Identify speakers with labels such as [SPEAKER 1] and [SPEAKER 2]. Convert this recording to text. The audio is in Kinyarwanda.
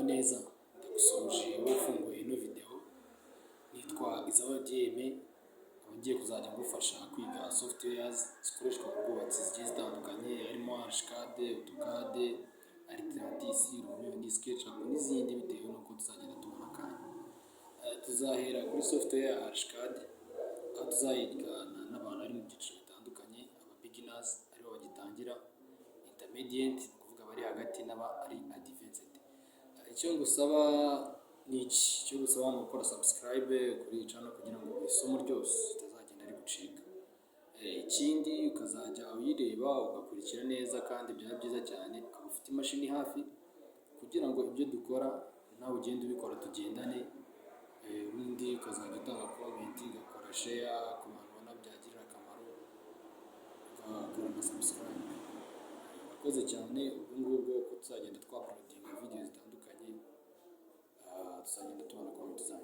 [SPEAKER 1] Muraho neza, ndagusoje wafunguye ino video. Nitwa Izawa Dieme, ngiye kuzajya ngufasha kwiga softwares zikoreshwa mu bwubatsi zigiye zitandukanye, harimo Archicad, AutoCAD, Arctic, Lumion, SketchUp n'izindi bitewe n'uko tuzagenda tubona akanya. Tuzahera kuri software ya Archicad, aho tuzayigana n'abantu bari mu byiciro bitandukanye, aba beginners aribo bagitangira, intermediate kuvuga bari hagati n'aba ari advanced. Icyo ngusaba ni iki? Icyo ngusaba ni gukora subscribe kuri iyi channel kugira ngo isomo ryose ritazagenda rigucika. Ikindi ukazajya uyireba ugakurikira neza, kandi byaba byiza cyane ukaba ufite imashini hafi kugira ngo ibyo dukora nawe ugende ubikora tugendane. Ubundi ukazajya utanga comment, ugakora share ku bantu ubona byagirira akamaro, ugakora na subscribe. Urakoze cyane. Ubwo ngubwo ko tuzagenda twa uploading video zitandukanye, tuzagenda tubona comment zanyu.